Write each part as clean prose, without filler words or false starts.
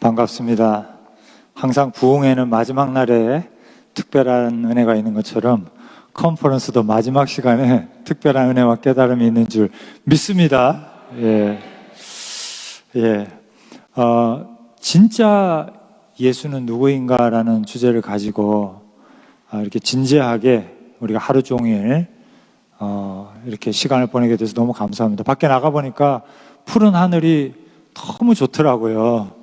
반갑습니다. 항상 부흥회는 마지막 날에 특별한 은혜가 있는 것처럼 컨퍼런스도 마지막 시간에 특별한 은혜와 깨달음이 있는 줄 믿습니다. 진짜 예수는 누구인가라는 주제를 가지고 이렇게 진지하게 우리가 하루 종일 이렇게 시간을 보내게 돼서 너무 감사합니다. 밖에 나가보니까 푸른 하늘이 너무 좋더라고요.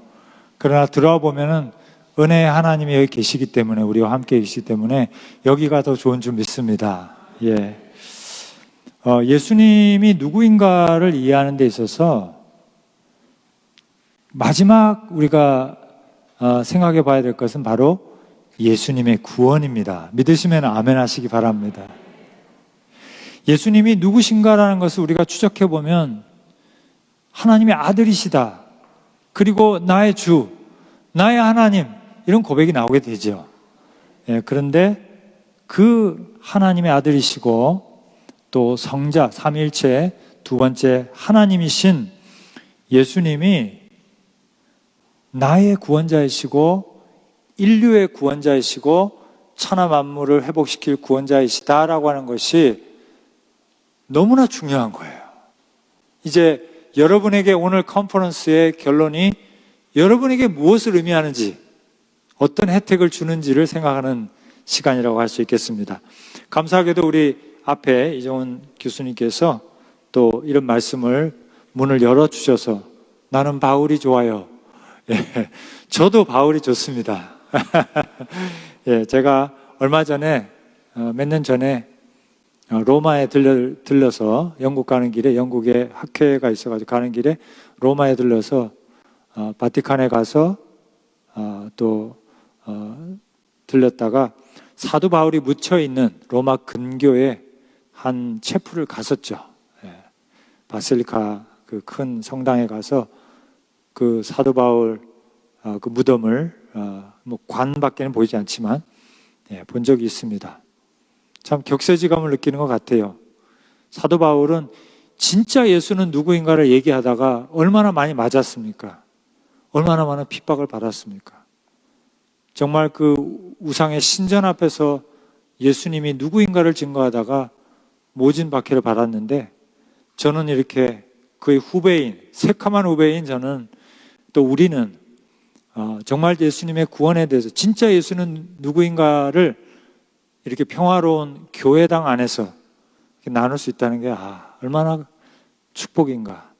그러나 들어와 보면은 은혜의 하나님이 여기 계시기 때문에, 우리와 함께 계시기 때문에 여기가 더 좋은 줄 믿습니다. 예수님이 누구인가를 이해하는 데 있어서 마지막 우리가 생각해 봐야 될 것은 바로 예수님의 구원입니다. 믿으시면 아멘 하시기 바랍니다. 예수님이 누구신가라는 것을 우리가 추적해 보면 하나님의 아들이시다, 그리고 나의 주, 나의 하나님, 이런 고백이 나오게 되죠. 그런데 그 하나님의 아들이시고 또 성자, 삼위일체 두 번째 하나님이신 예수님이 나의 구원자이시고 인류의 구원자이시고 천하 만물을 회복시킬 구원자이시다라고 하는 것이 너무나 중요한 거예요. 이제 여러분에게 오늘 컨퍼런스의 결론이 여러분에게 무엇을 의미하는지, 어떤 혜택을 주는지를 생각하는 시간이라고 할 수 있겠습니다. 감사하게도 우리 앞에 이정훈 교수님께서 또 이런 말씀을 문을 열어주셔서 나는 바울이 좋아요. 저도 바울이 좋습니다. 제가 얼마 전에 몇 년 전에 로마에 들러서 영국 가는 길에, 영국에 학회가 있어가지고 가는 길에 로마에 들러서 바티칸에 가서 또 들렸다가 사도 바울이 묻혀 있는 로마 근교에 한 체프를 갔었죠. 바실리카 그 큰 성당에 가서 그 사도 바울 그 무덤을 뭐 관밖에는 보이지 않지만 본 적이 있습니다. 참 격세지감을 느끼는 것 같아요. 사도 바울은 진짜 예수는 누구인가를 얘기하다가 얼마나 많이 맞았습니까? 얼마나 많은 핍박을 받았습니까? 정말 그 우상의 신전 앞에서 예수님이 누구인가를 증거하다가 모진 박해를 받았는데, 저는 이렇게 그의 후배인, 새카만 후배인 저는, 또 우리는 정말 예수님의 구원에 대해서 진짜 예수는 누구인가를 이렇게 평화로운 교회당 안에서 나눌 수 있다는 게 얼마나 축복인가.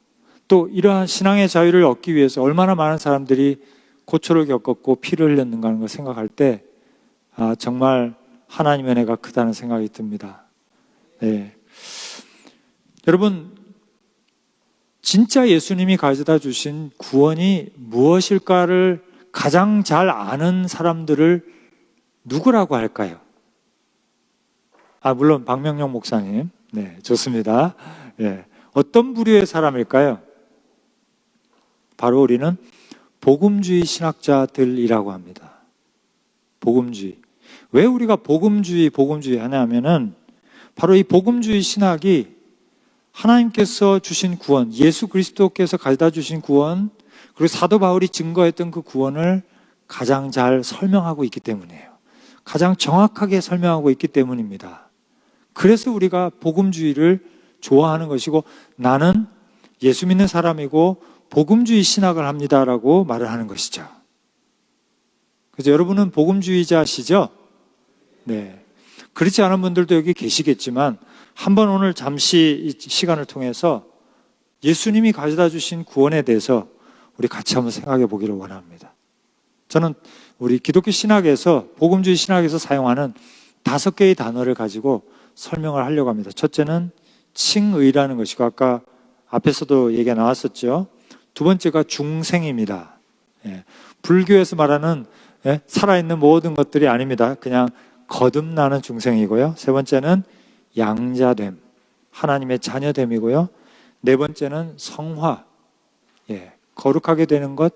또 이러한 신앙의 자유를 얻기 위해서 얼마나 많은 사람들이 고초를 겪었고 피를 흘렸는가 하는 걸 생각할 때 정말 하나님의 은혜가 크다는 생각이 듭니다. 여러분, 진짜 예수님이 가져다 주신 구원이 무엇일까를 가장 잘 아는 사람들을 누구라고 할까요? 물론 박명용 목사님. 좋습니다. 어떤 부류의 사람일까요? 바로 우리는 복음주의 신학자들이라고 합니다. 복음주의. 왜 우리가 복음주의 하냐면은 바로 이 복음주의 신학이 하나님께서 주신 구원, 예수 그리스도께서 가져다 주신 구원, 그리고 사도 바울이 증거했던 그 구원을 가장 잘 설명하고 있기 때문이에요. 가장 정확하게 설명하고 있기 때문입니다. 그래서 우리가 복음주의를 좋아하는 것이고, 나는 예수 믿는 사람이고 복음주의 신학을 합니다라고 말을 하는 것이죠. 그래서 여러분은 복음주의자시죠? 그렇지 않은 분들도 여기 계시겠지만 한번 오늘 잠시 이 시간을 통해서 예수님이 가져다 주신 구원에 대해서 우리 같이 한번 생각해 보기를 원합니다. 저는 우리 기독교 신학에서, 복음주의 신학에서 사용하는 5개의 단어를 가지고 설명을 하려고 합니다. 첫째는 칭의라는 것이고, 아까 앞에서도 얘기가 나왔었죠. 두 번째가 중생입니다. 불교에서 말하는 살아있는 모든 것들이 아닙니다. 그냥 거듭나는 중생이고요. 세 번째는 양자됨, 하나님의 자녀됨이고요. 네 번째는 성화, 거룩하게 되는 것,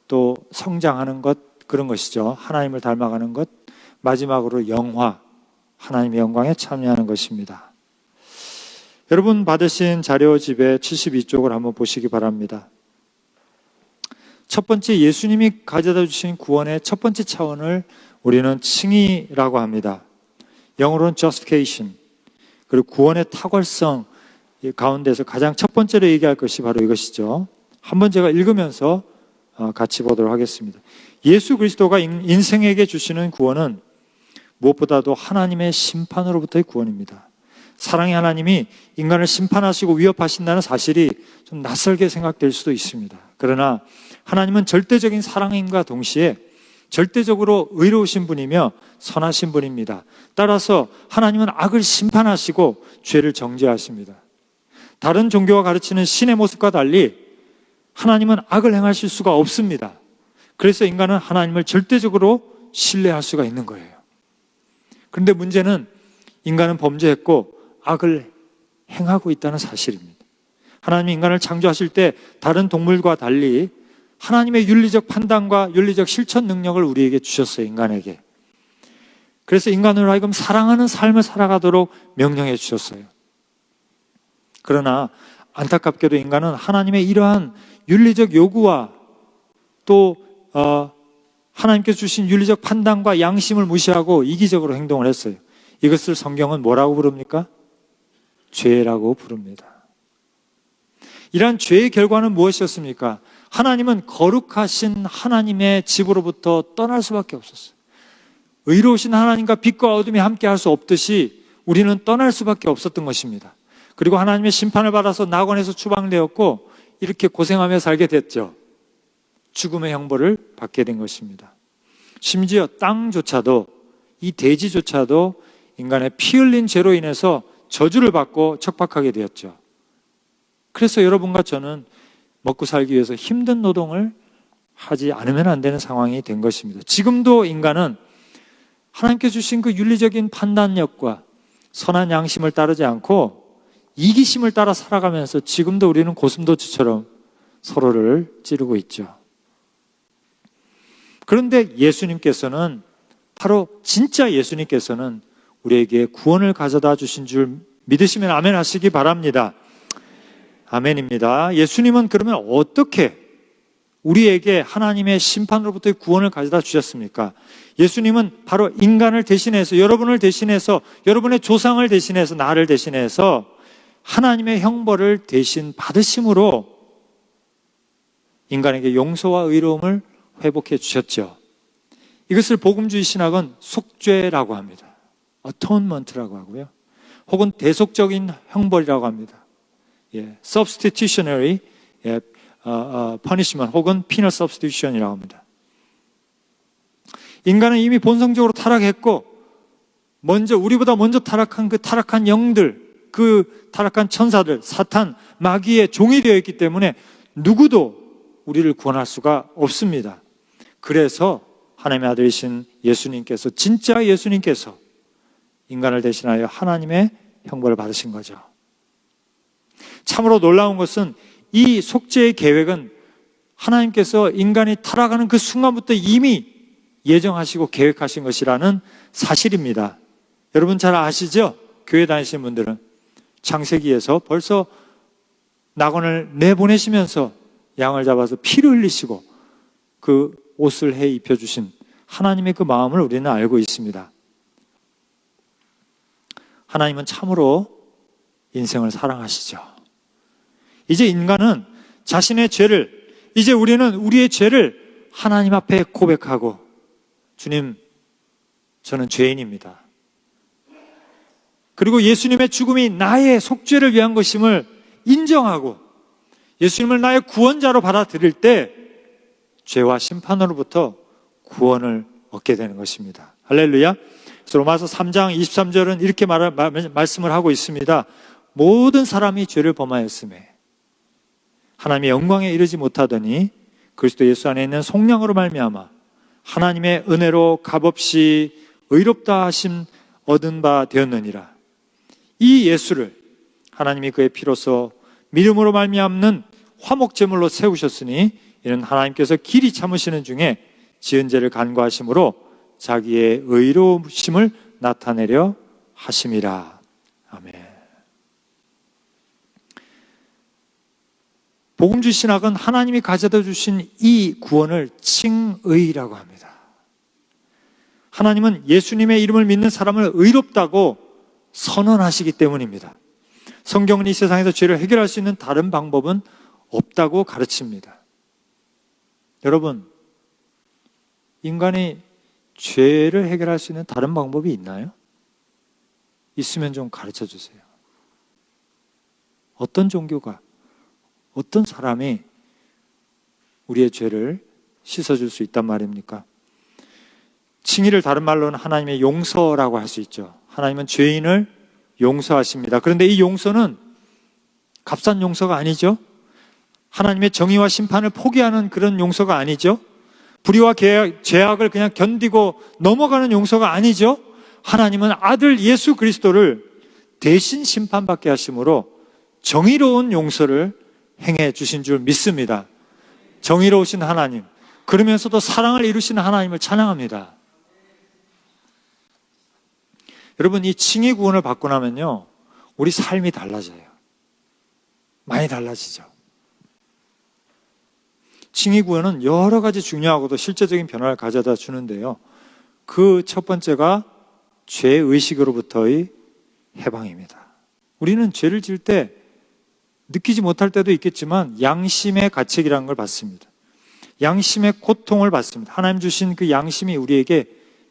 또 성장하는 것, 그런 것이죠. 하나님을 닮아가는 것. 마지막으로 영화, 하나님의 영광에 참여하는 것입니다. 여러분 받으신 자료집의 72쪽을 한번 보시기 바랍니다. 첫 번째 예수님이 가져다 주신 구원의 첫 번째 차원을 우리는 칭의라고 합니다. 영어로는 justification. 그리고 구원의 탁월성 가운데서 가장 첫 번째로 얘기할 것이 바로 이것이죠. 한번 제가 읽으면서 같이 보도록 하겠습니다. 예수 그리스도가 인생에게 주시는 구원은 무엇보다도 하나님의 심판으로부터의 구원입니다. 사랑의 하나님이 인간을 심판하시고 위협하신다는 사실이 좀 낯설게 생각될 수도 있습니다. 그러나 하나님은 절대적인 사랑임과 동시에 절대적으로 의로우신 분이며 선하신 분입니다. 따라서 하나님은 악을 심판하시고 죄를 정죄하십니다. 다른 종교가 가르치는 신의 모습과 달리 하나님은 악을 행하실 수가 없습니다. 그래서 인간은 하나님을 절대적으로 신뢰할 수가 있는 거예요. 그런데 문제는 인간은 범죄했고 악을 행하고 있다는 사실입니다. 하나님이 인간을 창조하실 때 다른 동물과 달리 하나님의 윤리적 판단과 윤리적 실천 능력을 우리에게 주셨어요, 인간에게. 그래서 인간으로 하여금 사랑하는 삶을 살아가도록 명령해 주셨어요. 그러나 안타깝게도 인간은 하나님의 이러한 윤리적 요구와 또 하나님께서 주신 윤리적 판단과 양심을 무시하고 이기적으로 행동을 했어요. 이것을 성경은 뭐라고 부릅니까? 죄라고 부릅니다. 이러한 죄의 결과는 무엇이었습니까? 하나님은 거룩하신 하나님의 집으로부터 떠날 수밖에 없었어요. 의로우신 하나님과 빛과 어둠이 함께 할 수 없듯이 우리는 떠날 수밖에 없었던 것입니다. 그리고 하나님의 심판을 받아서 낙원에서 추방되었고 이렇게 고생하며 살게 됐죠. 죽음의 형벌을 받게 된 것입니다. 심지어 땅조차도, 이 대지조차도 인간의 피 흘린 죄로 인해서 저주를 받고 척박하게 되었죠. 그래서 여러분과 저는 먹고 살기 위해서 힘든 노동을 하지 않으면 안 되는 상황이 된 것입니다. 지금도 인간은 하나님께 주신 그 윤리적인 판단력과 선한 양심을 따르지 않고 이기심을 따라 살아가면서 지금도 우리는 고슴도치처럼 서로를 찌르고 있죠. 그런데 예수님께서는, 바로 진짜 예수님께서는 우리에게 구원을 가져다 주신 줄 믿으시면 아멘 하시기 바랍니다. 아멘입니다. 예수님은 그러면 어떻게 우리에게 하나님의 심판으로부터의 구원을 가져다 주셨습니까? 예수님은 바로 인간을 대신해서, 여러분을 대신해서, 여러분의 조상을 대신해서, 나를 대신해서 하나님의 형벌을 대신 받으심으로 인간에게 용서와 의로움을 회복해 주셨죠. 이것을 복음주의 신학은 속죄라고 합니다. atonement라고 하고요. 혹은 대속적인 형벌이라고 합니다. substitutionary punishment 혹은 penal substitution이라고 합니다. 인간은 이미 본성적으로 타락했고 우리보다 먼저 타락한 그 타락한 영들, 그 타락한 천사들, 사탄, 마귀의 종이 되어 있기 때문에 누구도 우리를 구원할 수가 없습니다. 그래서 하나님의 아들이신 예수님께서, 진짜 예수님께서 인간을 대신하여 하나님의 형벌을 받으신 거죠. 참으로 놀라운 것은 이 속죄의 계획은 하나님께서 인간이 타락하는 그 순간부터 이미 예정하시고 계획하신 것이라는 사실입니다. 여러분 잘 아시죠? 교회 다니시는 분들은 창세기에서 벌써 낙원을 내보내시면서 양을 잡아서 피를 흘리시고 그 옷을 해 입혀주신 하나님의 그 마음을 우리는 알고 있습니다. 하나님은 참으로 인생을 사랑하시죠. 이제 인간은 자신의 죄를, 이제 우리는 우리의 죄를 하나님 앞에 고백하고, 주님, 저는 죄인입니다. 그리고 예수님의 죽음이 나의 속죄를 위한 것임을 인정하고 예수님을 나의 구원자로 받아들일 때 죄와 심판으로부터 구원을 얻게 되는 것입니다. 할렐루야. 그래서 로마서 3장 23절은 이렇게 말씀을 하고 있습니다. 모든 사람이 죄를 범하였으매 하나님의 영광에 이르지 못하더니 그리스도 예수 안에 있는 속량으로 말미암아 하나님의 은혜로 값없이 의롭다 하심 얻은 바 되었느니라. 이 예수를 하나님이 그의 피로서 믿음으로 말미암는 화목제물로 세우셨으니 이는 하나님께서 길이 참으시는 중에 지은 죄를 간과하심으로 자기의 의로우심을 나타내려 하심이라. 아멘. 복음주의 신학은 하나님이 가져다 주신 이 구원을 칭의라고 합니다. 하나님은 예수님의 이름을 믿는 사람을 의롭다고 선언하시기 때문입니다. 성경은 이 세상에서 죄를 해결할 수 있는 다른 방법은 없다고 가르칩니다. 여러분, 인간이 죄를 해결할 수 있는 다른 방법이 있나요? 있으면 좀 가르쳐 주세요. 어떤 종교가, 어떤 사람이 우리의 죄를 씻어줄 수 있단 말입니까? 칭의를 다른 말로는 하나님의 용서라고 할 수 있죠. 하나님은 죄인을 용서하십니다. 그런데 이 용서는 값싼 용서가 아니죠. 하나님의 정의와 심판을 포기하는 그런 용서가 아니죠. 불의와 죄악을 그냥 견디고 넘어가는 용서가 아니죠. 하나님은 아들 예수 그리스도를 대신 심판받게 하심으로 정의로운 용서를 행해 주신 줄 믿습니다. 정의로우신 하나님, 그러면서도 사랑을 이루시는 하나님을 찬양합니다. 여러분, 이 칭의 구원을 받고 나면요, 우리 삶이 달라져요. 많이 달라지죠. 칭의 구원은 여러 가지 중요하고도 실제적인 변화를 가져다 주는데요. 그 첫 번째가 죄의식으로부터의 해방입니다. 우리는 죄를 지을 때 느끼지 못할 때도 있겠지만 양심의 가책이라는 걸 받습니다. 양심의 고통을 받습니다. 하나님 주신 그 양심이 우리에게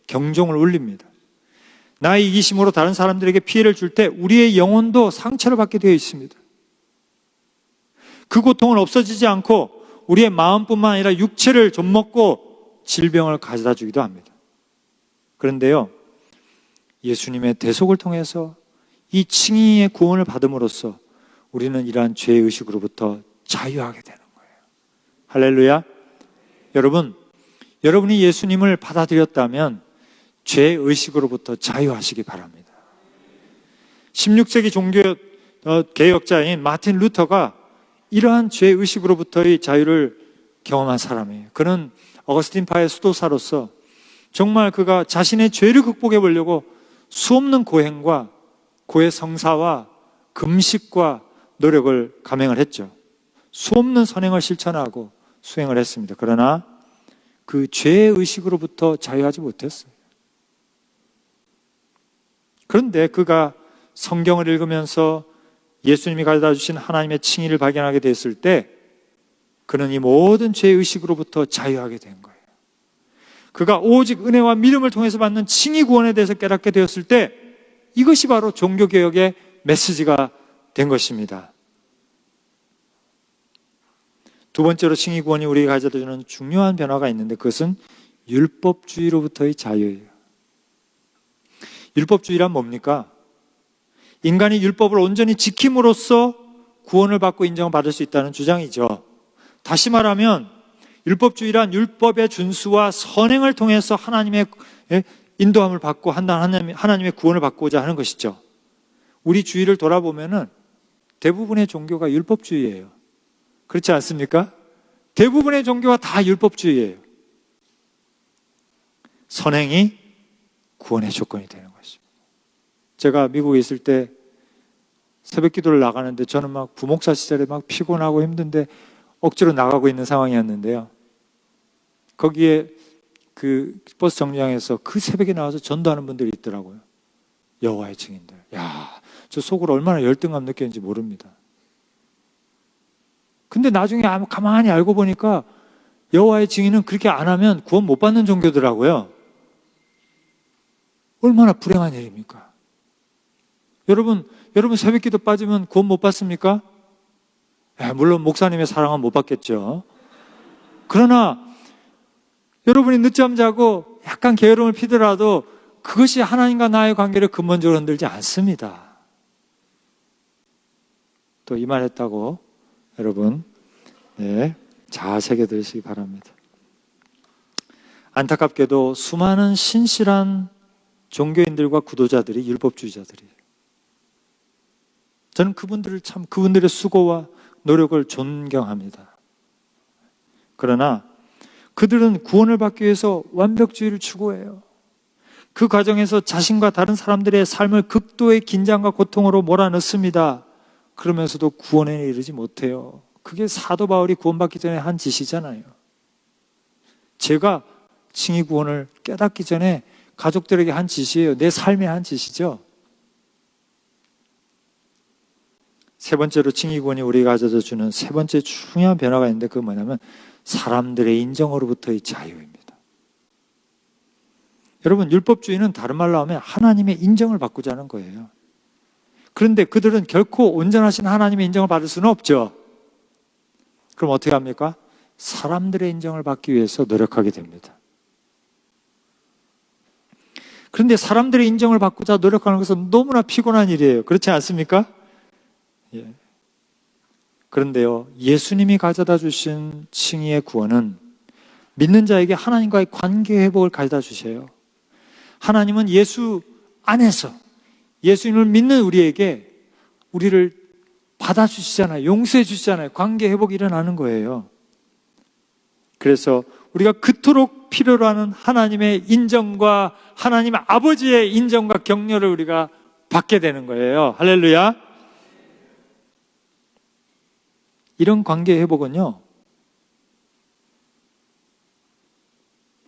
경종을 울립니다. 나의 이기심으로 다른 사람들에게 피해를 줄 때 우리의 영혼도 상처를 받게 되어 있습니다. 그 고통은 없어지지 않고 우리의 마음뿐만 아니라 육체를 좀먹고 질병을 가져다 주기도 합니다. 그런데요, 예수님의 대속을 통해서 이 칭의의 구원을 받음으로써 우리는 이러한 죄의식으로부터 자유하게 되는 거예요. 할렐루야. 여러분, 여러분이 예수님을 받아들였다면 죄의식으로부터 자유하시기 바랍니다. 16세기 종교 개혁자인 마틴 루터가 이러한 죄의식으로부터의 자유를 경험한 사람이에요. 그는 어거스틴파의 수도사로서 정말 그가 자신의 죄를 극복해 보려고 수없는 고행과 고해 성사와 금식과 노력을 감행을 했죠. 수없는 선행을 실천하고 수행을 했습니다. 그러나 그 죄의식으로부터 자유하지 못했어요. 그런데 그가 성경을 읽으면서 예수님이 가져다 주신 하나님의 칭의를 발견하게 됐을 때 그는 이 모든 죄의식으로부터 자유하게 된 거예요. 그가 오직 은혜와 믿음을 통해서 받는 칭의 구원에 대해서 깨닫게 되었을 때 이것이 바로 종교개혁의 메시지가 된 것입니다. 두 번째로 칭의 구원이 우리에게 가져다 주는 중요한 변화가 있는데 그것은 율법주의로부터의 자유예요. 율법주의란 뭡니까? 인간이 율법을 온전히 지킴으로써 구원을 받고 인정을 받을 수 있다는 주장이죠. 다시 말하면 율법주의란 율법의 준수와 선행을 통해서 하나님의 인도함을 받고 하나님의 구원을 받고자 하는 것이죠. 우리 주위를 돌아보면은 대부분의 종교가 율법주의예요. 그렇지 않습니까? 대부분의 종교가 다 율법주의예요. 선행이 구원의 조건이 되는 것입니다. 제가 미국에 있을 때 새벽 기도를 나가는데 저는 막 부목사 시절에 막 피곤하고 힘든데 억지로 나가고 있는 상황이었는데요. 거기에 그 버스 정류장에서 그 새벽에 나와서 전도하는 분들이 있더라고요. 여호와의 증인들. 야, 저 속으로 얼마나 열등감 느꼈는지 모릅니다. 근데 나중에 가만히 알고 보니까 여호와의 증인은 그렇게 안 하면 구원 못 받는 종교더라고요. 얼마나 불행한 일입니까? 여러분 새벽 기도 빠지면 구원 못 받습니까? 물론 목사님의 사랑은 못 받겠죠. 그러나 여러분이 늦잠 자고 약간 게으름을 피더라도 그것이 하나님과 나의 관계를 근본적으로 흔들지 않습니다. 또 이 말 했다고 여러분 잘 새겨들으시기 바랍니다. 안타깝게도 수많은 신실한 종교인들과 구도자들이 율법주의자들이에요. 저는 그분들의 수고와 노력을 존경합니다. 그러나 그들은 구원을 받기 위해서 완벽주의를 추구해요. 그 과정에서 자신과 다른 사람들의 삶을 극도의 긴장과 고통으로 몰아넣습니다. 그러면서도 구원에 이르지 못해요. 그게 사도 바울이 구원받기 전에 한 짓이잖아요. 제가 칭의 구원을 깨닫기 전에 가족들에게 한 짓이에요. 내 삶에 한 짓이죠. 세 번째로 칭의 구원이 우리가 가져다 주는 세 번째 중요한 변화가 있는데 그건 뭐냐면 사람들의 인정으로부터의 자유입니다. 여러분, 율법주의는 다른 말로 하면 하나님의 인정을 받고자 하는 거예요. 그런데 그들은 결코 온전하신 하나님의 인정을 받을 수는 없죠. 그럼 어떻게 합니까? 사람들의 인정을 받기 위해서 노력하게 됩니다. 그런데 사람들의 인정을 받고자 노력하는 것은 너무나 피곤한 일이에요. 그렇지 않습니까? 예. 그런데요, 예수님이 가져다 주신 칭의의 구원은 믿는 자에게 하나님과의 관계 회복을 가져다 주셔요. 하나님은 예수 안에서 예수님을 믿는 우리에게 우리를 받아주시잖아요. 용서해 주시잖아요. 관계 회복이 일어나는 거예요. 그래서 우리가 그토록 필요로 하는 하나님의 인정과 하나님 아버지의 인정과 격려를 우리가 받게 되는 거예요. 할렐루야. 이런 관계 회복은요,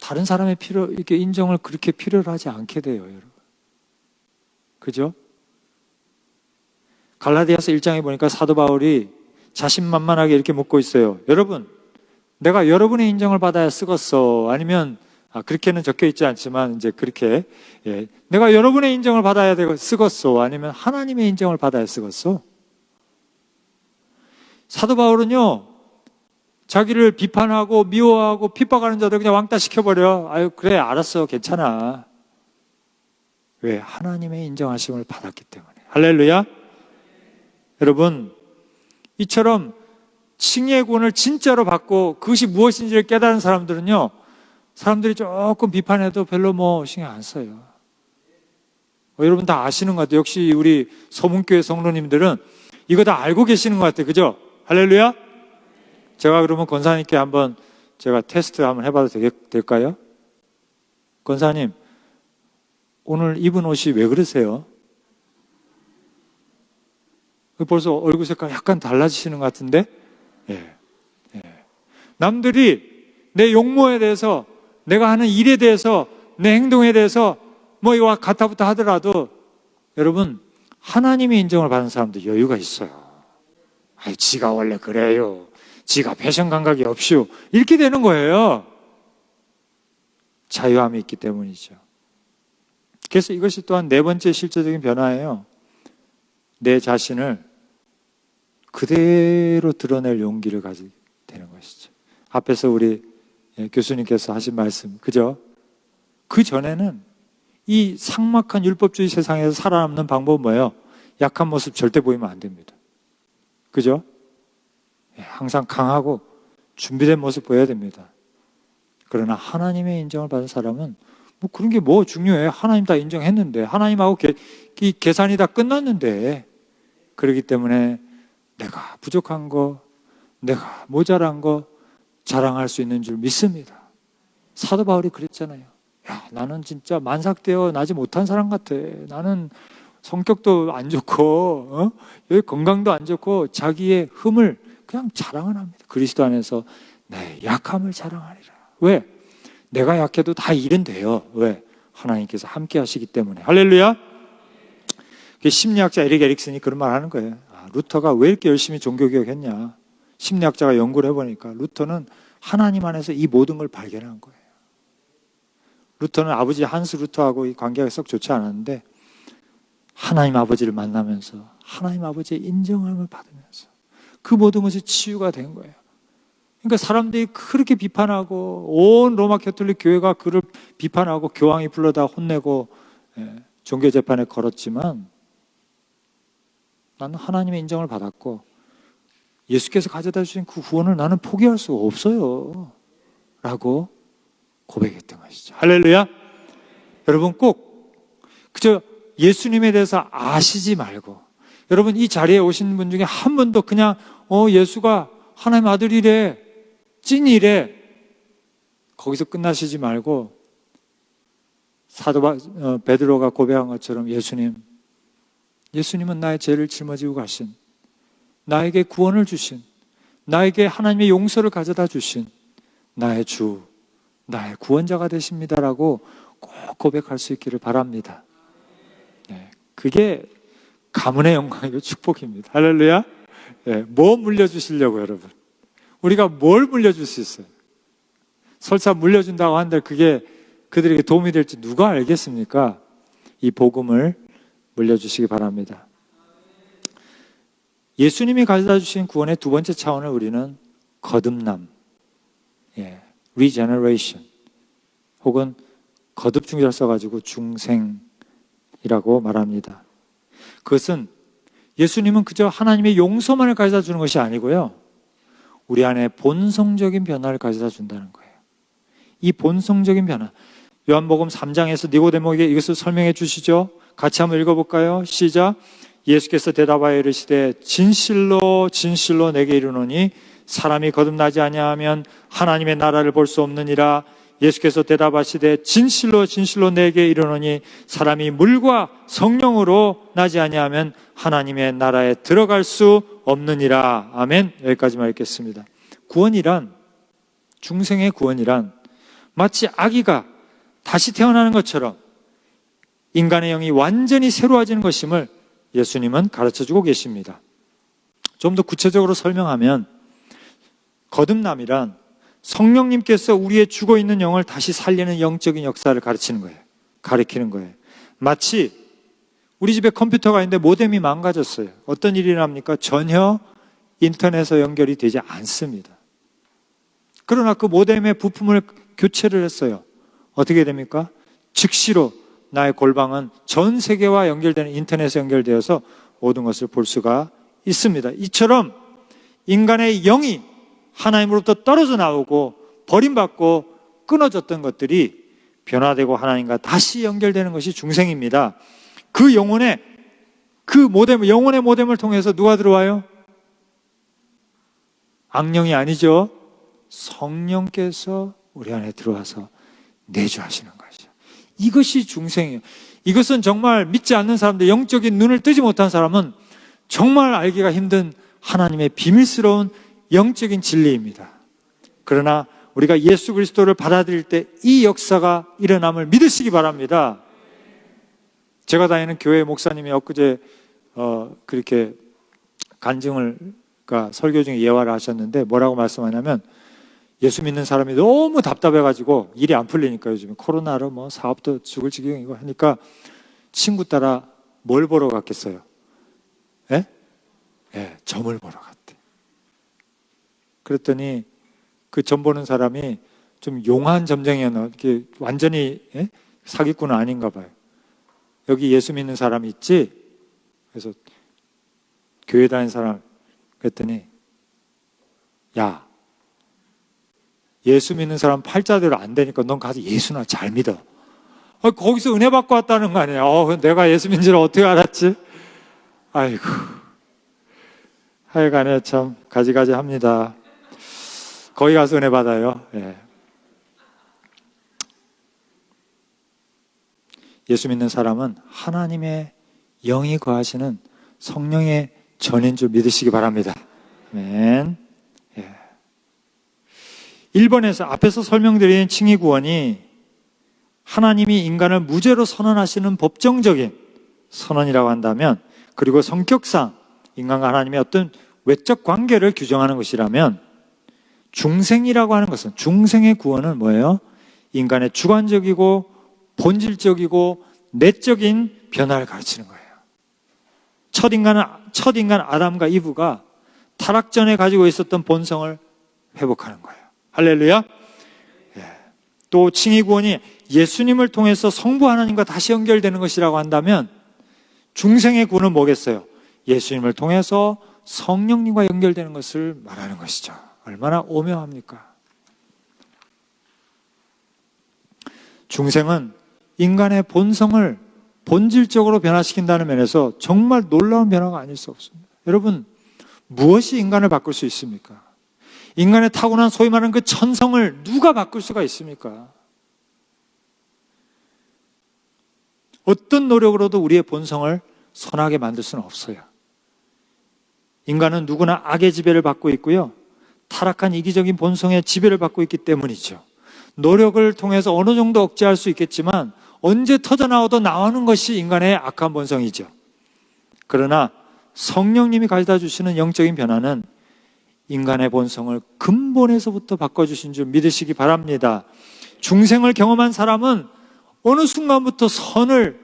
다른 사람의 이렇게 인정을 그렇게 필요로 하지 않게 돼요, 여러분. 그죠? 갈라디아서 1장에 보니까 사도 바울이 자신만만하게 이렇게 묻고 있어요. 여러분, 내가 여러분의 인정을 받아야 쓰겄어? 아니면, 그렇게는 적혀 있지 않지만, 이제 그렇게, 내가 여러분의 인정을 받아야 쓰겄어? 아니면 하나님의 인정을 받아야 쓰겄어? 사도 바울은요, 자기를 비판하고 미워하고 핍박하는 자들 그냥 왕따 시켜버려. 아유, 그래, 알았어, 괜찮아. 왜? 하나님의 인정하심을 받았기 때문에. 할렐루야. 여러분, 이처럼 칭의의 구원을 진짜로 받고 그것이 무엇인지를 깨달은 사람들은요, 사람들이 조금 비판해도 별로 신경 안 써요. 여러분 다 아시는 것 같아요. 역시 우리 서문교회 성도님들은 이거 다 알고 계시는 것 같아요. 그죠? 할렐루야. 제가 그러면 권사님께 한번 제가 테스트 한번 해봐도 될까요? 권사님, 오늘 입은 옷이 왜 그러세요? 벌써 얼굴 색깔 약간 달라지시는 것 같은데? 예. 남들이 내 용모에 대해서, 내가 하는 일에 대해서, 내 행동에 대해서 이와 같아부터 하더라도 여러분, 하나님의 인정을 받는 사람도 여유가 있어요. 아이, 지가 원래 그래요. 지가 패션 감각이 없슈. 이렇게 되는 거예요. 자유함이 있기 때문이죠. 그래서 이것이 또한 네 번째 실제적인 변화예요. 내 자신을 그대로 드러낼 용기를 가지게 되는 것이죠. 앞에서 우리 교수님께서 하신 말씀, 그죠? 그 전에는 이 삭막한 율법주의 세상에서 살아남는 방법은 뭐예요? 약한 모습 절대 보이면 안 됩니다. 그죠? 항상 강하고 준비된 모습 보여야 됩니다. 그러나 하나님의 인정을 받은 사람은 그런 게 중요해. 하나님 다 인정했는데, 하나님하고 계산이 다 끝났는데, 그렇기 때문에 내가 부족한 거, 내가 모자란 거 자랑할 수 있는 줄 믿습니다. 사도 바울이 그랬잖아요. 야, 나는 진짜 만삭되어 나지 못한 사람 같아. 나는 성격도 안 좋고, 여기 건강도 안 좋고, 자기의 흠을 그냥 자랑을 합니다. 그리스도 안에서 나의 약함을 자랑하리라. 왜? 내가 약해도 다 일은 돼요. 왜? 하나님께서 함께 하시기 때문에. 할렐루야. 심리학자 에릭 에릭슨이 그런 말 하는 거예요. 루터가 왜 이렇게 열심히 종교개혁했냐. 심리학자가 연구를 해보니까 루터는 하나님 안에서 이 모든 걸 발견한 거예요. 루터는 아버지 한스 루터하고 이 관계가 썩 좋지 않았는데 하나님 아버지를 만나면서 하나님 아버지의 인정함을 받으면서 그 모든 것이 치유가 된 거예요. 그러니까 사람들이 그렇게 비판하고 온 로마 가톨릭 교회가 그를 비판하고 교황이 불러다 혼내고 종교재판에 걸었지만 나는 하나님의 인정을 받았고 예수께서 가져다 주신 그 구원을 나는 포기할 수가 없어요 라고 고백했던 것이죠. 할렐루야. 여러분 꼭 그저 예수님에 대해서 아시지 말고 여러분 이 자리에 오신 분 중에 한 분도 그냥 예수가 하나님 아들이래 찐이래 거기서 끝나시지 말고 사도 베드로가 고백한 것처럼 예수님은 나의 죄를 짊어지고 가신 나에게 구원을 주신 나에게 하나님의 용서를 가져다 주신 나의 주, 나의 구원자가 되십니다라고 꼭 고백할 수 있기를 바랍니다. 네, 그게 가문의 영광이고 축복입니다. 할렐루야. 네, 뭐 물려주시려고 여러분? 우리가 뭘 물려줄 수 있어요? 설사 물려준다고 한들 그게 그들에게 도움이 될지 누가 알겠습니까? 이 복음을 물려주시기 바랍니다. 예수님이 가져다 주신 구원의 두 번째 차원을 우리는 거듭남, regeneration, 혹은 거듭 중이라 써가지고 중생이라고 말합니다. 그것은 예수님은 그저 하나님의 용서만을 가져다 주는 것이 아니고요, 우리 안에 본성적인 변화를 가져다 준다는 거예요. 이 본성적인 변화, 요한복음 3장에서 니고데모에게 이것을 설명해 주시죠. 같이 한번 읽어볼까요? 시작. 예수께서 대답하여 이르시되 진실로 진실로 내게 이르노니 사람이 거듭나지 아니하면 하나님의 나라를 볼 수 없느니라. 예수께서 대답하시되 진실로 진실로 내게 이르노니 사람이 물과 성령으로 나지 아니하면 하나님의 나라에 들어갈 수 없느니라. 아멘. 여기까지만 읽겠습니다. 구원이란, 중생의 구원이란 마치 아기가 다시 태어나는 것처럼 인간의 영이 완전히 새로워지는 것임을 예수님은 가르쳐주고 계십니다. 좀 더 구체적으로 설명하면 거듭남이란 성령님께서 우리의 죽어있는 영을 다시 살리는 영적인 역사를 가리키는 거예요. 마치 우리 집에 컴퓨터가 있는데 모뎀이 망가졌어요. 어떤 일이 납니까? 전혀 인터넷에 연결이 되지 않습니다. 그러나 그 모뎀의 부품을 교체를 했어요. 어떻게 됩니까? 즉시로 나의 골방은 전 세계와 연결되는 인터넷에 연결되어서 모든 것을 볼 수가 있습니다. 이처럼 인간의 영이 하나님으로부터 떨어져 나오고 버림받고 끊어졌던 것들이 변화되고 하나님과 다시 연결되는 것이 중생입니다. 그 영혼의 모뎀을 통해서 누가 들어와요? 악령이 아니죠. 성령께서 우리 안에 들어와서 내주하시는 것이죠. 이것이 중생이에요. 이것은 정말 믿지 않는 사람들, 영적인 눈을 뜨지 못한 사람은 정말 알기가 힘든 하나님의 비밀스러운 영적인 진리입니다. 그러나 우리가 예수 그리스도를 받아들일 때 이 역사가 일어남을 믿으시기 바랍니다. 제가 다니는 교회 목사님이 엊그제 그렇게 설교 중에 예화를 하셨는데 뭐라고 말씀하냐면, 예수 믿는 사람이 너무 답답해가지고 일이 안 풀리니까 요즘 코로나로 뭐 사업도 죽을 지경이고 하니까 친구 따라 뭘 보러 갔겠어요? 점을 보러 갔대. 그랬더니 그 점 보는 사람이 좀 용한 점쟁이였나, 이렇게 완전히 사기꾼은 아닌가 봐요. 여기 예수 믿는 사람 있지? 그래서 교회 다니는 사람 그랬더니, 야, 예수 믿는 사람 팔자대로 안 되니까 넌 가서 예수나 잘 믿어. 거기서 은혜 받고 왔다는 거 아니야. 내가 예수 믿는 줄 어떻게 알았지? 아이고, 하여간에 참 가지가지 합니다. 거기 가서 은혜 받아요. 예수 믿는 사람은 하나님의 영이 거하시는 성령의 전인 줄 믿으시기 바랍니다. 아멘. 1번에서 앞에서 설명드린 칭의 구원이 하나님이 인간을 무죄로 선언하시는 법정적인 선언이라고 한다면, 그리고 성격상 인간과 하나님의 어떤 외적 관계를 규정하는 것이라면, 중생이라고 하는 것은, 중생의 구원은 뭐예요? 인간의 주관적이고 본질적이고 내적인 변화를 가르치는 거예요. 첫 인간 아담과 이브가 타락 전에 가지고 있었던 본성을 회복하는 거예요. 할렐루야. 또 칭의 구원이 예수님을 통해서 성부 하나님과 다시 연결되는 것이라고 한다면, 중생의 구원은 뭐겠어요? 예수님을 통해서 성령님과 연결되는 것을 말하는 것이죠. 얼마나 오묘합니까? 중생은 인간의 본성을 본질적으로 변화시킨다는 면에서 정말 놀라운 변화가 아닐 수 없습니다. 여러분, 무엇이 인간을 바꿀 수 있습니까? 인간의 타고난 소위 말하는 그 천성을 누가 바꿀 수가 있습니까? 어떤 노력으로도 우리의 본성을 선하게 만들 수는 없어요. 인간은 누구나 악의 지배를 받고 있고요, 타락한 이기적인 본성의 지배를 받고 있기 때문이죠. 노력을 통해서 어느 정도 억제할 수 있겠지만 언제 터져나와도 나오는 것이 인간의 악한 본성이죠. 그러나 성령님이 가져다 주시는 영적인 변화는 인간의 본성을 근본에서부터 바꿔주신 줄 믿으시기 바랍니다. 중생을 경험한 사람은 어느 순간부터 선을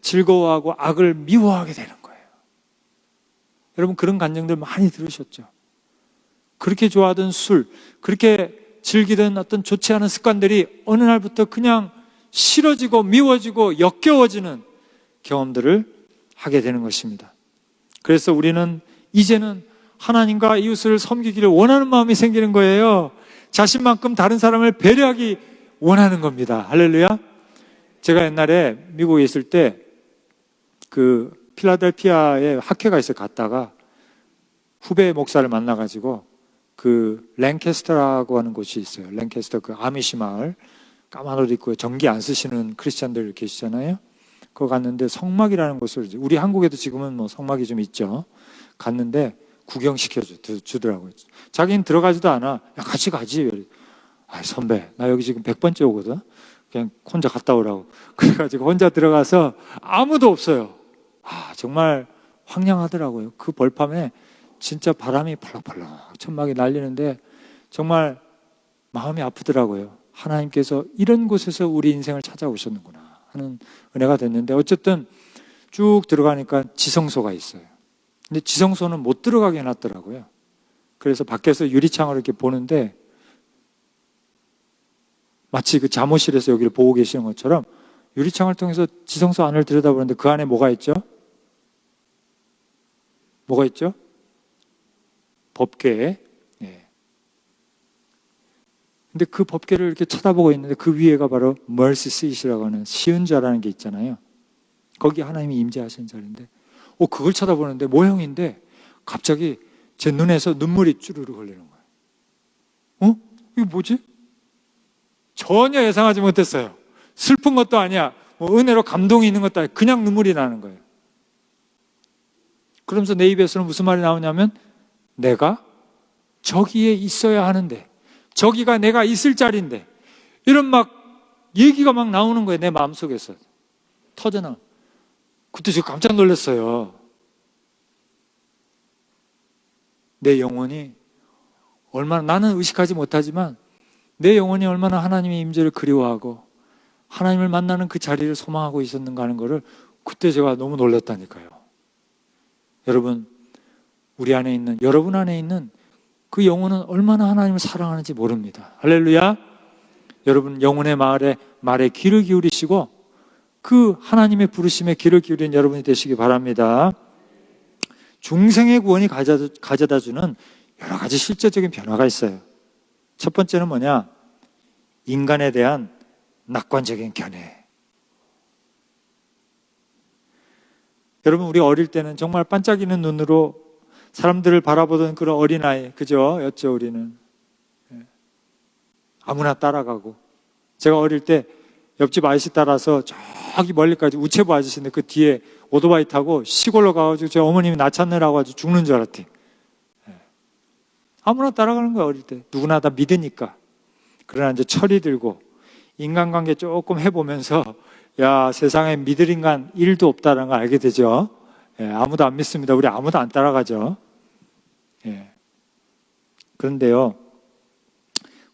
즐거워하고 악을 미워하게 되는 거예요. 여러분 그런 감정들 많이 들으셨죠? 그렇게 좋아하던 술, 그렇게 즐기던 어떤 좋지 않은 습관들이 어느 날부터 그냥 싫어지고 미워지고 역겨워지는 경험들을 하게 되는 것입니다. 그래서 우리는 이제는 하나님과 이웃을 섬기기를 원하는 마음이 생기는 거예요. 자신만큼 다른 사람을 배려하기 원하는 겁니다. 할렐루야. 제가 옛날에 미국에 있을 때 그 필라델피아에 학회가 있어 갔다가 후배 목사를 만나가지고 그 랭캐스터라고 하는 곳이 있어요. 랭캐스터 그 아미시 마을, 까만 옷 입고 전기 안 쓰시는 크리스찬들 계시잖아요. 그거 갔는데 성막이라는 곳을, 우리 한국에도 지금은 뭐 성막이 좀 있죠. 갔는데 구경시켜 주더라고요. 자기는 들어가지도 않아. 야, 같이 가지. 아, 선배, 나 여기 지금 100번째 오거든. 그냥 혼자 갔다 오라고. 그래가지고 혼자 들어가서 아무도 없어요. 아, 정말 황량하더라고요. 그 벌밤에 진짜 바람이 펄럭펄럭 천막이 날리는데 정말 마음이 아프더라고요. 하나님께서 이런 곳에서 우리 인생을 찾아오셨는구나 하는 은혜가 됐는데, 어쨌든 쭉 들어가니까 지성소가 있어요. 근데 지성소는 못 들어가게 해놨더라고요. 그래서 밖에서 유리창으로 이렇게 보는데 마치 그 잠옷실에서 여기를 보고 계시는 것처럼 유리창을 통해서 지성소 안을 들여다보는데 그 안에 뭐가 있죠? 뭐가 있죠? 법궤. 네. 근데 그 법궤를 이렇게 쳐다보고 있는데 그 위에가 바로 mercy seat이라고 하는 시은 자라는 게 있잖아요. 거기 하나님이 임재하신 자리인데, 그걸 쳐다보는데 모형인데 갑자기 제 눈에서 눈물이 쭈르르 흘리는 거예요. 이거 뭐지? 전혀 예상하지 못했어요. 슬픈 것도 아니야. 뭐 은혜로 감동이 있는 것도 아니야. 그냥 눈물이 나는 거예요. 그러면서 내 입에서는 무슨 말이 나오냐면, 내가 저기에 있어야 하는데, 저기가 내가 있을 자리인데, 이런 막 얘기가 막 나오는 거예요. 내 마음속에서 터져나와. 그때 제가 깜짝 놀랐어요. 내 영혼이 얼마나, 나는 의식하지 못하지만 내 영혼이 얼마나 하나님의 임재를 그리워하고 하나님을 만나는 그 자리를 소망하고 있었는가 하는 것을 그때 제가 너무 놀랐다니까요. 여러분, 우리 안에 있는, 여러분 안에 있는 그 영혼은 얼마나 하나님을 사랑하는지 모릅니다. 할렐루야. 여러분 영혼의 말에 귀를 기울이시고 그 하나님의 부르심에 귀를 기울인 여러분이 되시기 바랍니다. 중생의 구원이 가져다주는 여러 가지 실제적인 변화가 있어요. 첫 번째는 뭐냐? 인간에 대한 낙관적인 견해. 여러분, 우리 어릴 때는 정말 반짝이는 눈으로 사람들을 바라보던 그런 어린아이, 그죠? 였죠, 우리는. 아무나 따라가고. 제가 어릴 때 옆집 아저씨 따라서 저기 멀리까지, 우체부 아저씨인데 그 뒤에 오토바이 타고 시골로 가가지고 제 어머님이 나 찾느라고 아주 죽는 줄 알았대. 아무나 따라가는 거야, 어릴 때. 누구나 다 믿으니까. 그러나 이제 철이 들고 인간관계 조금 해보면서, 야, 세상에 믿을 인간 1도 없다는 걸 알게 되죠. 아무도 안 믿습니다. 우리 아무도 안 따라가죠. 그런데요,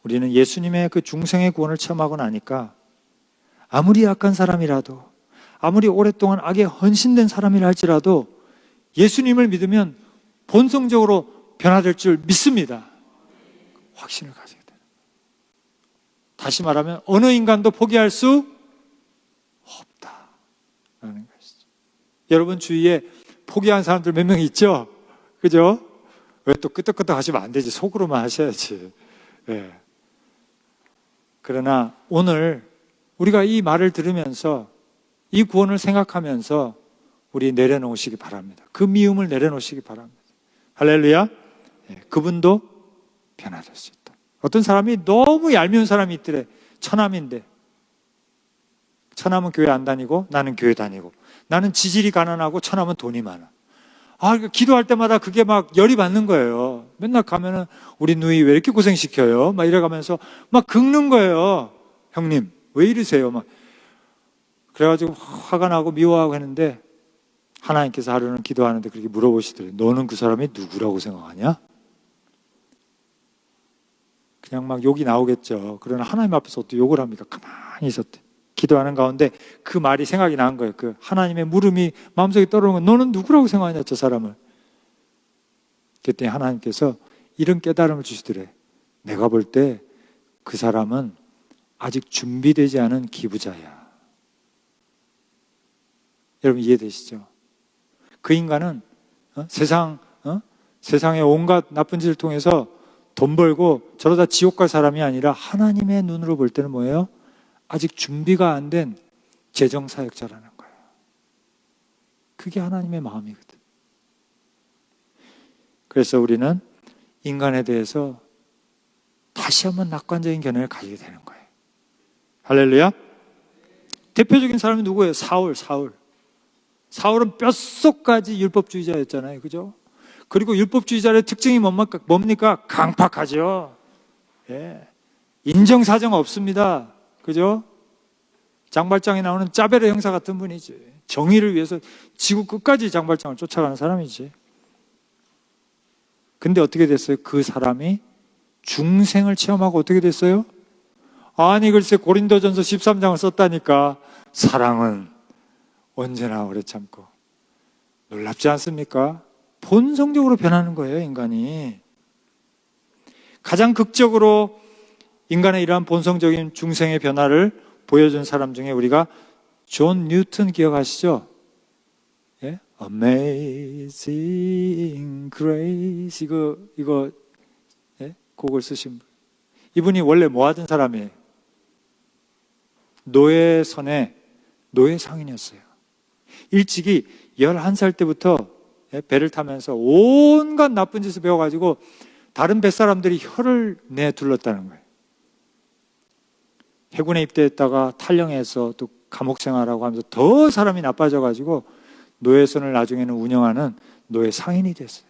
우리는 예수님의 그 중생의 구원을 체험하고 나니까 아무리 약한 사람이라도, 아무리 오랫동안 악에 헌신된 사람이라 할지라도 예수님을 믿으면 본성적으로 변화될 줄 믿습니다. 확신을 가지게 돼요. 다시 말하면 어느 인간도 포기할 수 없다라는 것이죠. 여러분 주위에 포기한 사람들 몇 명 있죠? 그죠? 왜 또 끄떡끄떡 하시면 안 되지. 속으로만 하셔야지. 그러나 오늘 우리가 이 말을 들으면서 이 구원을 생각하면서 우리 내려놓으시기 바랍니다. 그 미움을 내려놓으시기 바랍니다. 할렐루야. 그분도 변화될 수 있다. 어떤 사람이 너무 얄미운 사람이 있더래. 처남인데, 처남은 교회 안 다니고 나는 교회 다니고, 나는 지질이 가난하고 처남은 돈이 많아. 그러니까 기도할 때마다 그게 막 열이 받는 거예요. 맨날 가면은 우리 누이 왜 이렇게 고생시켜요? 막 이래가면서 막 긁는 거예요. 형님, 왜 이러세요? 막. 그래가지고 화가 나고 미워하고 했는데 하나님께서 하루는 기도하는데 그렇게 물어보시더래요. 너는 그 사람이 누구라고 생각하냐? 그냥 막 욕이 나오겠죠. 그러나 하나님 앞에서 어떻게 욕을 합니까? 가만히 있었대. 기도하는 가운데 그 말이 생각이 난 거예요. 그 하나님의 물음이 마음속에 떠오르는 거. 너는 누구라고 생각하냐, 저 사람을. 그랬더니 하나님께서 이런 깨달음을 주시더래. 내가 볼 때 그 사람은 아직 준비되지 않은 기부자야. 여러분 이해되시죠? 그 인간은 세상의 온갖 나쁜 짓을 통해서 돈 벌고 저러다 지옥 갈 사람이 아니라 하나님의 눈으로 볼 때는 뭐예요? 아직 준비가 안 된 재정사역자라는 거예요. 그게 하나님의 마음이거든. 그래서 우리는 인간에 대해서 다시 한번 낙관적인 견해를 가지게 되는 거예요. 할렐루야. 대표적인 사람이 누구예요? 사울은 뼛속까지 율법주의자였잖아요. 그죠? 그리고 율법주의자의 특징이 뭡니까? 강팍하죠. 예. 인정사정 없습니다. 그죠? 장발장에 나오는 짜베르 형사 같은 분이지. 정의를 위해서 지구 끝까지 장발장을 쫓아가는 사람이지. 근데 어떻게 됐어요? 그 사람이 중생을 체험하고 어떻게 됐어요? 아니 글쎄 고린도전서 13장을 썼다니까. 사랑은 언제나 오래 참고. 놀랍지 않습니까? 본성적으로 변하는 거예요, 인간이. 가장 극적으로 인간의 이러한 본성적인 중생의 변화를 보여준 사람 중에 우리가 존 뉴턴 기억하시죠? 예? Amazing Grace 이거 예? 곡을 쓰신 분. 이분이 원래 뭐 하던 사람이에요? 노예선의 노예 상인이었어요. 일찍이 11살 때부터 배를 타면서 온갖 나쁜 짓을 배워가지고 다른 뱃사람들이 혀를 내둘렀다는 거예요. 해군에 입대했다가 탈영해서 또 감옥 생활하고 하면서 더 사람이 나빠져가지고 노예선을 나중에는 운영하는 노예 상인이 됐어요.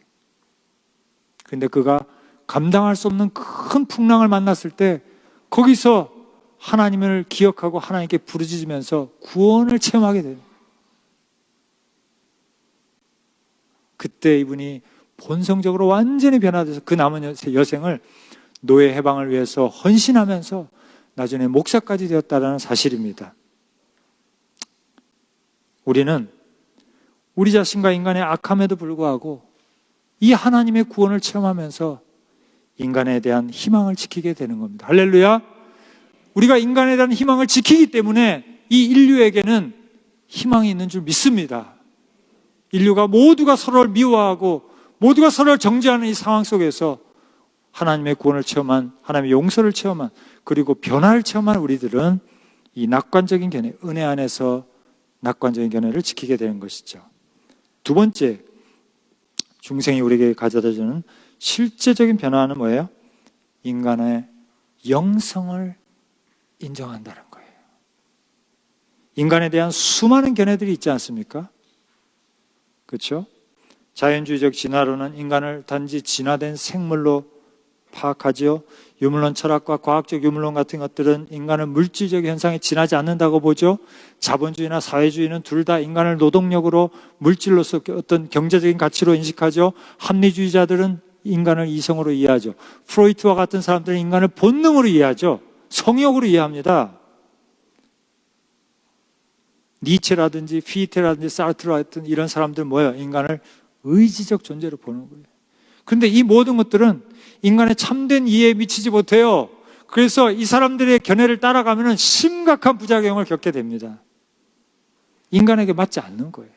근데 그가 감당할 수 없는 큰 풍랑을 만났을 때 거기서 하나님을 기억하고 하나님께 부르짖으면서 구원을 체험하게 돼요. 그때 이분이 본성적으로 완전히 변화돼서 그 남은 여생을 노예 해방을 위해서 헌신하면서 나중에 목사까지 되었다는 사실입니다. 우리는 우리 자신과 인간의 악함에도 불구하고 이 하나님의 구원을 체험하면서 인간에 대한 희망을 지키게 되는 겁니다. 할렐루야. 우리가 인간에 대한 희망을 지키기 때문에 이 인류에게는 희망이 있는 줄 믿습니다. 인류가 모두가 서로를 미워하고 모두가 서로를 정죄하는 이 상황 속에서 하나님의 구원을 체험한, 하나님의 용서를 체험한, 그리고 변화를 체험한 우리들은 이 낙관적인 견해, 은혜 안에서 낙관적인 견해를 지키게 되는 것이죠. 두 번째, 중생이 우리에게 가져다주는 실제적인 변화는 뭐예요? 인간의 영성을 인정한다는 거예요. 인간에 대한 수많은 견해들이 있지 않습니까? 그렇죠? 자연주의적 진화론은 인간을 단지 진화된 생물로 파악하지요. 유물론 철학과 과학적 유물론 같은 것들은 인간은 물질적 현상에 지나지 않는다고 보죠. 자본주의나 사회주의는 둘 다 인간을 노동력으로 물질로서 어떤 경제적인 가치로 인식하죠. 합리주의자들은 인간을 이성으로 이해하죠. 프로이트와 같은 사람들은 인간을 본능으로 이해하죠. 성욕으로 이해합니다. 니체라든지 피테라든지 사르트르 같은 이런 사람들 뭐예요? 인간을 의지적 존재로 보는 거예요. 그런데 이 모든 것들은 인간의 참된 이해에 미치지 못해요. 그래서 이 사람들의 견해를 따라가면 심각한 부작용을 겪게 됩니다. 인간에게 맞지 않는 거예요.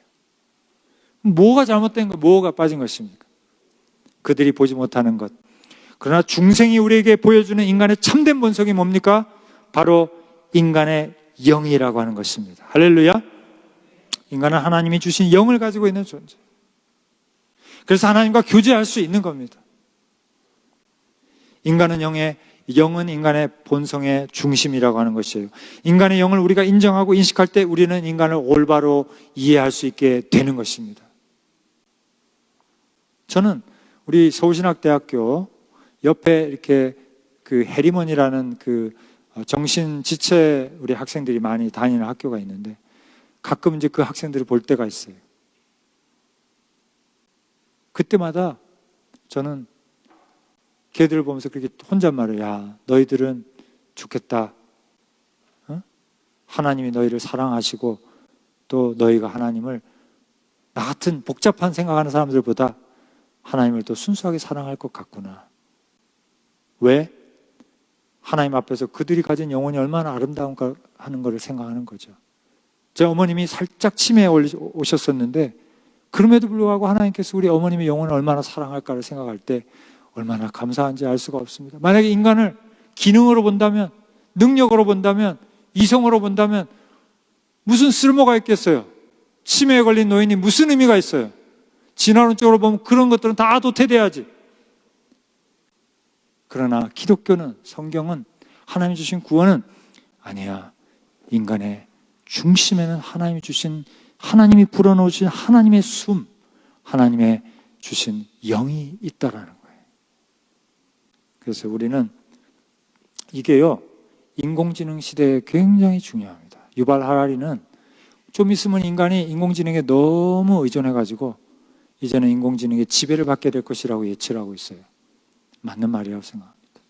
뭐가 잘못된 거, 뭐가 빠진 것입니까? 그들이 보지 못하는 것. 그러나 중생이 우리에게 보여주는 인간의 참된 본성이 뭡니까? 바로 인간의 영이라고 하는 것입니다. 할렐루야. 인간은 하나님이 주신 영을 가지고 있는 존재. 그래서 하나님과 교제할 수 있는 겁니다. 인간은 영은 인간의 본성의 중심이라고 하는 것이에요. 인간의 영을 우리가 인정하고 인식할 때 우리는 인간을 올바로 이해할 수 있게 되는 것입니다. 저는 우리 서울신학대학교 옆에 이렇게 그 해리먼이라는 그 정신지체 우리 학생들이 많이 다니는 학교가 있는데 가끔 이제 그 학생들을 볼 때가 있어요. 그때마다 저는 걔들을 보면서 그렇게 혼잣말을, 야, 너희들은 좋겠다. 어? 하나님이 너희를 사랑하시고 또 너희가 하나님을 나 같은 복잡한 생각하는 사람들보다 하나님을 더 순수하게 사랑할 것 같구나. 왜? 하나님 앞에서 그들이 가진 영혼이 얼마나 아름다운가 하는 것을 생각하는 거죠. 제 어머님이 살짝 치매에 오셨었는데 그럼에도 불구하고 하나님께서 우리 어머님의 영혼을 얼마나 사랑할까를 생각할 때 얼마나 감사한지 알 수가 없습니다. 만약에 인간을 기능으로 본다면, 능력으로 본다면, 이성으로 본다면 무슨 쓸모가 있겠어요? 치매에 걸린 노인이 무슨 의미가 있어요? 진화론적으로 보면 그런 것들은 다 도태돼야지. 그러나 기독교는, 성경은, 하나님이 주신 구원은 아니야. 인간의 중심에는 하나님이 주신, 하나님이 불어넣으신 하나님의 숨, 하나님의 주신 영이 있다라는 거예요. 그래서 우리는 이게요, 인공지능 시대에 굉장히 중요합니다. 유발 하라리는 좀 있으면 인간이 인공지능에 너무 의존해가지고 이제는 인공지능의 지배를 받게 될 것이라고 예측을 하고 있어요. 맞는 말이라고 생각합니다.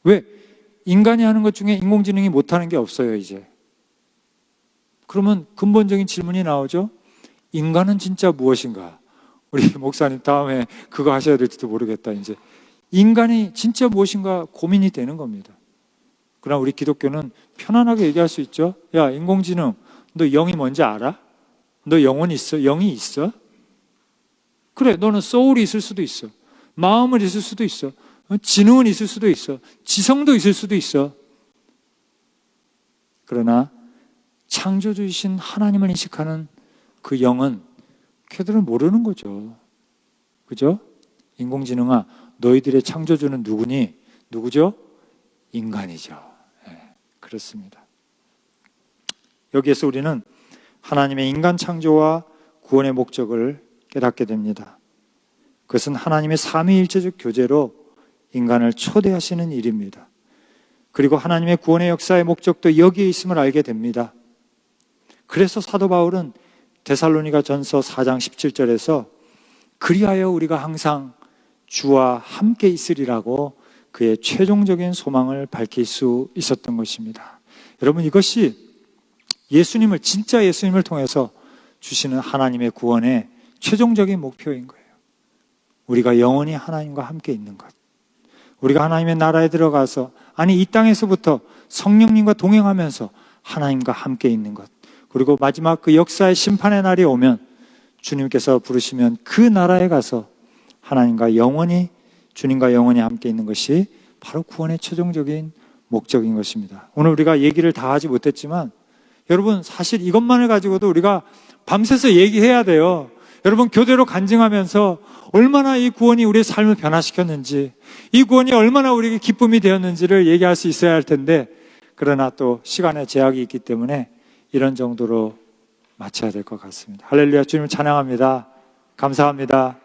왜? 인간이 하는 것 중에 인공지능이 못하는 게 없어요, 이제. 그러면 근본적인 질문이 나오죠. 인간은 진짜 무엇인가? 우리 목사님 다음에 그거 하셔야 될지도 모르겠다, 이제. 인간이 진짜 무엇인가 고민이 되는 겁니다. 그러나 우리 기독교는 편안하게 얘기할 수 있죠. 야, 인공지능, 너 영이 뭔지 알아? 너 영혼이 있어? 영이 있어? 그래, 너는 소울이 있을 수도 있어. 마음은 있을 수도 있어. 지능은 있을 수도 있어. 지성도 있을 수도 있어. 그러나 창조주이신 하나님을 인식하는 그 영은 걔들은 모르는 거죠. 그죠? 인공지능아, 너희들의 창조주는 누구니? 누구죠? 인간이죠. 네, 그렇습니다. 여기에서 우리는 하나님의 인간 창조와 구원의 목적을 깨닫게 됩니다. 그것은 하나님의 삼위일체적 교제로 인간을 초대하시는 일입니다. 그리고 하나님의 구원의 역사의 목적도 여기에 있음을 알게 됩니다. 그래서 사도 바울은 데살로니가 전서 4장 17절에서 그리하여 우리가 항상 주와 함께 있으리라고 그의 최종적인 소망을 밝힐 수 있었던 것입니다. 여러분, 이것이 예수님을, 진짜 예수님을 통해서 주시는 하나님의 구원의 최종적인 목표인 거예요. 우리가 영원히 하나님과 함께 있는 것. 우리가 하나님의 나라에 들어가서, 아니 이 땅에서부터 성령님과 동행하면서 하나님과 함께 있는 것. 그리고 마지막 그 역사의 심판의 날이 오면 주님께서 부르시면 그 나라에 가서 하나님과 영원히, 주님과 영원히 함께 있는 것이 바로 구원의 최종적인 목적인 것입니다. 오늘 우리가 얘기를 다 하지 못했지만 여러분, 사실 이것만을 가지고도 우리가 밤새서 얘기해야 돼요. 여러분, 교대로 간증하면서 얼마나 이 구원이 우리의 삶을 변화시켰는지, 이 구원이 얼마나 우리에게 기쁨이 되었는지를 얘기할 수 있어야 할 텐데, 그러나 또 시간의 제약이 있기 때문에 이런 정도로 마쳐야 될 것 같습니다. 할렐루야, 주님을 찬양합니다. 감사합니다.